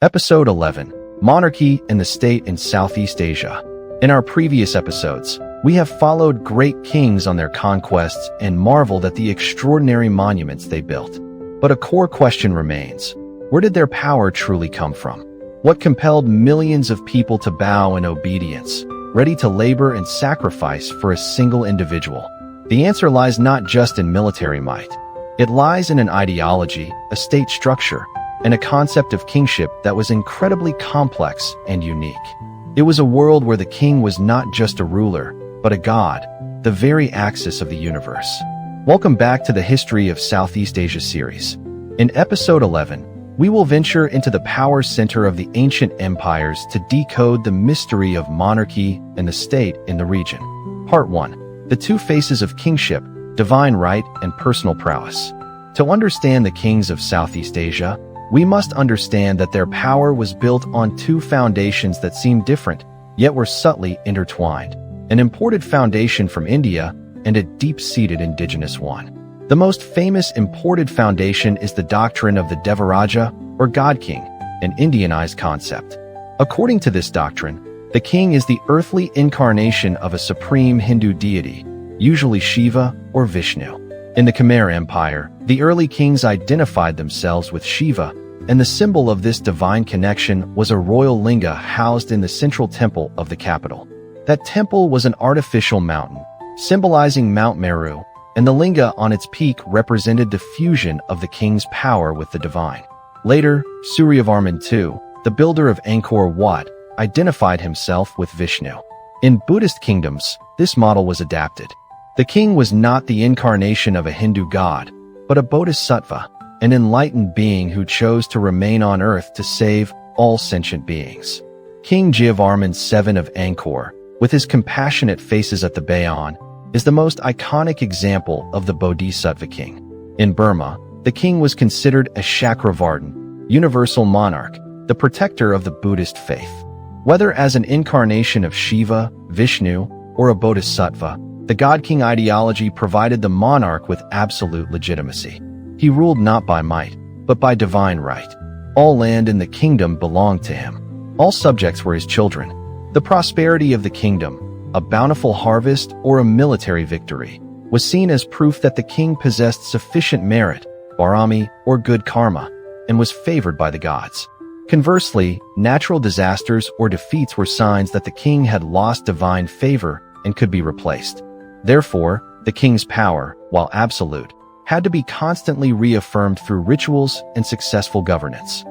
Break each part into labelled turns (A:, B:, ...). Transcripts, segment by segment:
A: Episode 11: Monarchy and the State in Southeast Asia. In our previous episodes, we have followed great kings on their conquests and marveled at the extraordinary monuments they built. But a core question remains: where did their power truly come from? What compelled millions of people to bow in obedience, ready to labor and sacrifice for a single individual? The answer lies not just in military might. It lies in an ideology, a state structure, and a concept of kingship that was incredibly complex and unique. It was a world where the king was not just a ruler, but a god, the very axis of the universe. Welcome back to the History of Southeast Asia series. In Episode 11, we will venture into the power center of the ancient empires to decode the mystery of monarchy and the state in the region. Part 1: The Two Faces of Kingship, Divine Right and Personal Prowess. To understand the kings of Southeast Asia, we must understand that their power was built on two foundations that seem different, yet were subtly intertwined: an imported foundation from India and a deep-seated indigenous one. The most famous imported foundation is the doctrine of the Devaraja, or God King, an Indianized concept. According to this doctrine, the king is the earthly incarnation of a supreme Hindu deity, usually Shiva or Vishnu. In the Khmer Empire, the early kings identified themselves with Shiva, and the symbol of this divine connection was a royal linga housed in the central temple of the capital. That temple was an artificial mountain, symbolizing Mount Meru, and the linga on its peak represented the fusion of the king's power with the divine. Later, Suryavarman II, the builder of Angkor Wat, identified himself with Vishnu. In Buddhist kingdoms, this model was adapted. The king was not the incarnation of a Hindu god, but a bodhisattva, an enlightened being who chose to remain on earth to save all sentient beings. King Jayavarman VII of Angkor, with his compassionate faces at the Bayon, is the most iconic example of the bodhisattva king. In Burma, the king was considered a Chakravartin, universal monarch, the protector of the Buddhist faith. Whether as an incarnation of Shiva, Vishnu, or a bodhisattva, the God King ideology provided the monarch with absolute legitimacy. He ruled not by might, but by divine right. All land in the kingdom belonged to him. All subjects were his children. The prosperity of the kingdom, a bountiful harvest or a military victory, was seen as proof that the king possessed sufficient merit, barami, or good karma, and was favored by the gods. Conversely, natural disasters or defeats were signs that the king had lost divine favor and could be replaced. Therefore, the king's power, while absolute, had to be constantly reaffirmed through rituals and successful governance.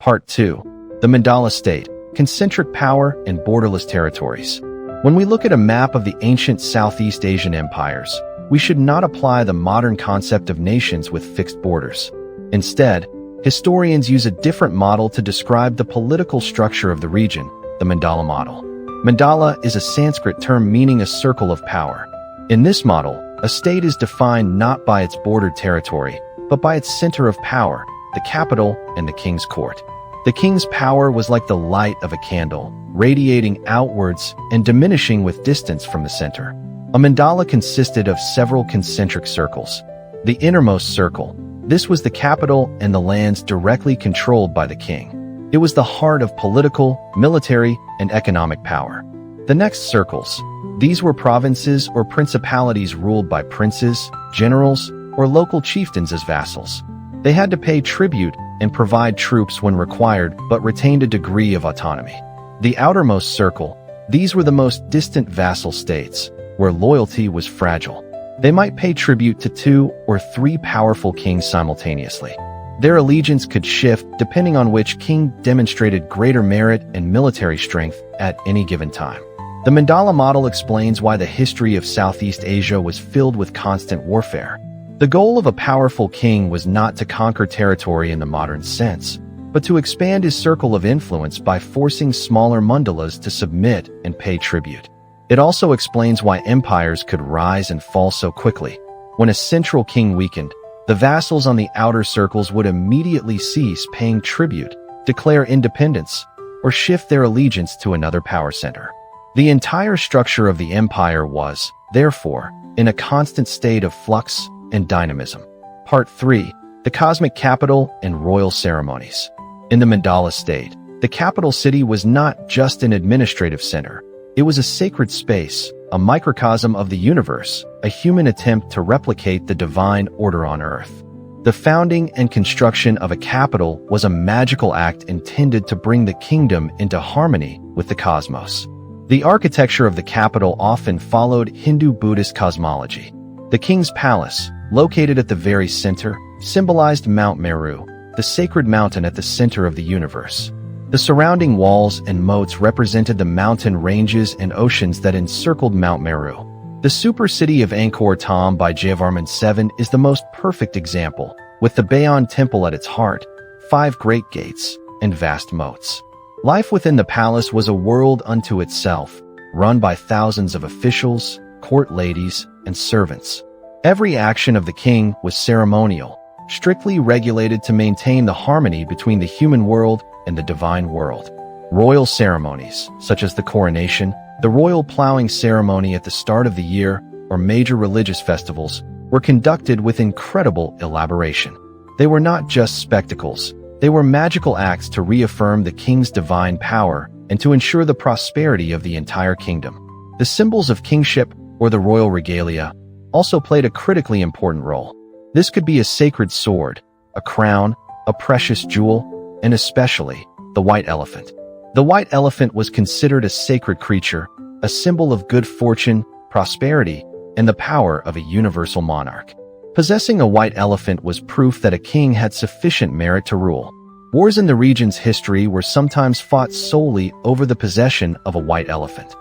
A: Part 2: The Mandala State, Concentric Power and Borderless Territories. When we look at a map of the ancient Southeast Asian empires, we should not apply the modern concept of nations with fixed borders. Instead, historians use a different model to describe the political structure of the region, the Mandala model. Mandala is a Sanskrit term meaning a circle of power. In this model, a state is defined not by its bordered territory, but by its center of power, the capital and the king's court. The king's power was like the light of a candle, radiating outwards and diminishing with distance from the center. A mandala consisted of several concentric circles. The innermost circle, this was the capital and the lands directly controlled by the king. It was the heart of political, military, and economic power. The next circles, these were provinces or principalities ruled by princes, generals, or local chieftains as vassals. They had to pay tribute and provide troops when required, but retained a degree of autonomy. The outermost circle, these were the most distant vassal states, where loyalty was fragile. They might pay tribute to 2 or 3 powerful kings simultaneously. Their allegiance could shift depending on which king demonstrated greater merit and military strength at any given time. The Mandala model explains why the history of Southeast Asia was filled with constant warfare. The goal of a powerful king was not to conquer territory in the modern sense, but to expand his circle of influence by forcing smaller mandalas to submit and pay tribute. It also explains why empires could rise and fall so quickly. When a central king weakened, the vassals on the outer circles would immediately cease paying tribute, declare independence, or shift their allegiance to another power center. The entire structure of the empire was, therefore, in a constant state of flux and dynamism. Part 3: The Cosmic Capital and Royal Ceremonies. In the Mandala State, the capital city was not just an administrative center. It was a sacred space, a microcosm of the universe, a human attempt to replicate the divine order on Earth. The founding and construction of a capital was a magical act intended to bring the kingdom into harmony with the cosmos. The architecture of the capital often followed Hindu-Buddhist cosmology. The king's palace, located at the very center, symbolized Mount Meru, the sacred mountain at the center of the universe. The surrounding walls and moats represented the mountain ranges and oceans that encircled Mount Meru. The super city of Angkor by Jayavarman VII is the most perfect example, with the Bayon Temple at its heart, 5 great gates, and vast moats. Life within the palace was a world unto itself, run by thousands of officials, court ladies, and servants. Every action of the king was ceremonial, strictly regulated to maintain the harmony between the human world and the divine world. Royal ceremonies, such as the coronation, the royal plowing ceremony at the start of the year, or major religious festivals, were conducted with incredible elaboration. They were not just spectacles. They were magical acts to reaffirm the king's divine power and to ensure the prosperity of the entire kingdom. The symbols of kingship, or the royal regalia, also played a critically important role. This could be a sacred sword, a crown, a precious jewel, and especially the white elephant. The white elephant was considered a sacred creature, a symbol of good fortune, prosperity, and the power of a universal monarch. Possessing a white elephant was proof that a king had sufficient merit to rule. Wars in the region's history were sometimes fought solely over the possession of a white elephant.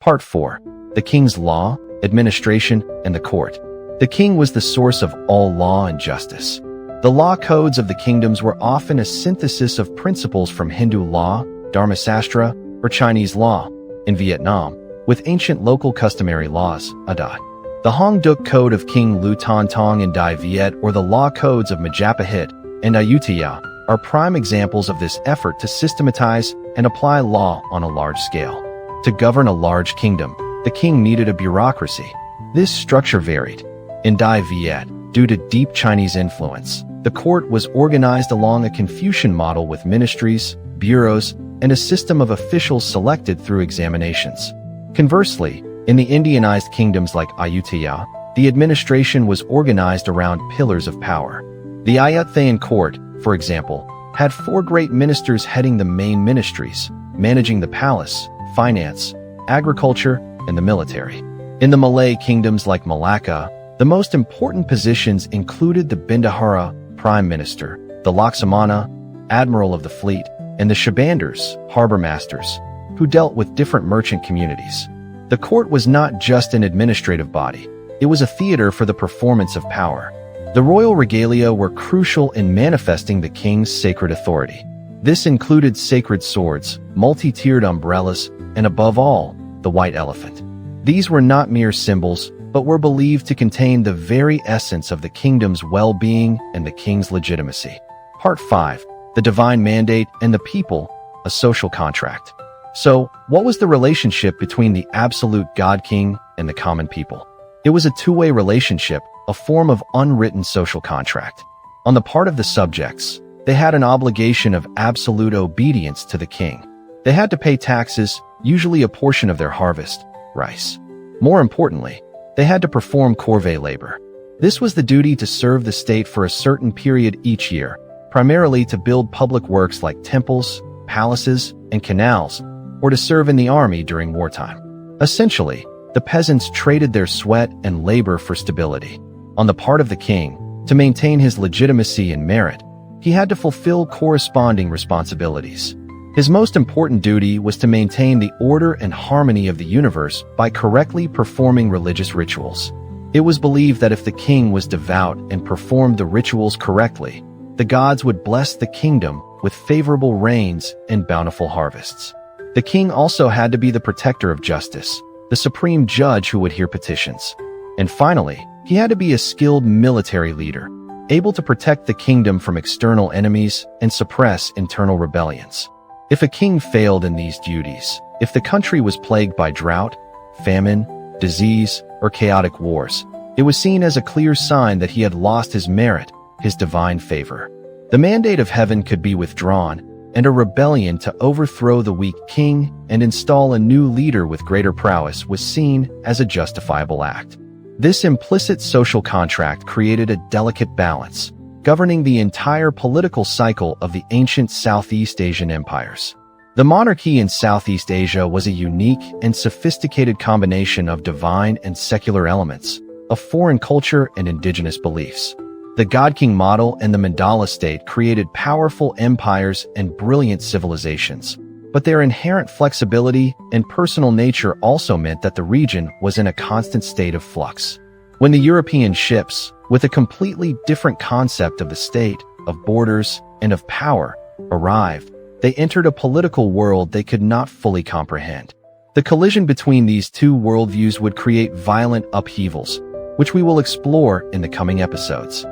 A: Part 4. The king's law, administration, and the court. The king was the source of all law and justice. The law codes of the kingdoms were often a synthesis of principles from Hindu law, Dharmasastra, or Chinese law, in Vietnam, with ancient local customary laws, Adat. The Hong Duk Code of King Lu Ton Tong and Dai Viet, or the law codes of Majapahit and Ayutthaya, are prime examples of this effort to systematize and apply law on a large scale. To govern a large kingdom, the king needed a bureaucracy. This structure varied. In Dai Viet, due to deep Chinese influence, the court was organized along a Confucian model with ministries, bureaus, and a system of officials selected through examinations. Conversely, in the Indianized kingdoms like Ayutthaya, the administration was organized around pillars of power. The Ayutthayan court, for example, had 4 great ministers heading the main ministries, managing the palace, finance, agriculture, and the military. In the Malay kingdoms like Malacca, the most important positions included the Bendahara, Prime Minister, the Laksamana, Admiral of the Fleet, and the Shabandars, harbor masters, who dealt with different merchant communities. The court was not just an administrative body, it was a theater for the performance of power. The royal regalia were crucial in manifesting the king's sacred authority. This included sacred swords, multi-tiered umbrellas, and above all, the white elephant. These were not mere symbols, but were believed to contain the very essence of the kingdom's well-being and the king's legitimacy. Part 5. The Divine Mandate and the People, a Social Contract. So, what was the relationship between the absolute God-King and the common people? It was a two-way relationship, a form of unwritten social contract. On the part of the subjects, they had an obligation of absolute obedience to the king. They had to pay taxes, usually a portion of their harvest, rice. More importantly, they had to perform corvée labor. This was the duty to serve the state for a certain period each year, primarily to build public works like temples, palaces, and canals, or to serve in the army during wartime. Essentially, the peasants traded their sweat and labor for stability. On the part of the king, to maintain his legitimacy and merit, he had to fulfill corresponding responsibilities. His most important duty was to maintain the order and harmony of the universe by correctly performing religious rituals. It was believed that if the king was devout and performed the rituals correctly, the gods would bless the kingdom with favorable rains and bountiful harvests. The king also had to be the protector of justice, the supreme judge who would hear petitions. And finally, he had to be a skilled military leader, able to protect the kingdom from external enemies and suppress internal rebellions. If a king failed in these duties, if the country was plagued by drought, famine, disease, or chaotic wars, it was seen as a clear sign that he had lost his merit, his divine favor. The mandate of heaven could be withdrawn, and a rebellion to overthrow the weak king and install a new leader with greater prowess was seen as a justifiable act. This implicit social contract created a delicate balance, governing the entire political cycle of the ancient Southeast Asian empires. The monarchy in Southeast Asia was a unique and sophisticated combination of divine and secular elements, of foreign culture and indigenous beliefs. The God-King model and the Mandala State created powerful empires and brilliant civilizations, but their inherent flexibility and personal nature also meant that the region was in a constant state of flux. When the European ships, with a completely different concept of the state, of borders, and of power, arrived, they entered a political world they could not fully comprehend. The collision between these two worldviews would create violent upheavals, which we will explore in the coming episodes.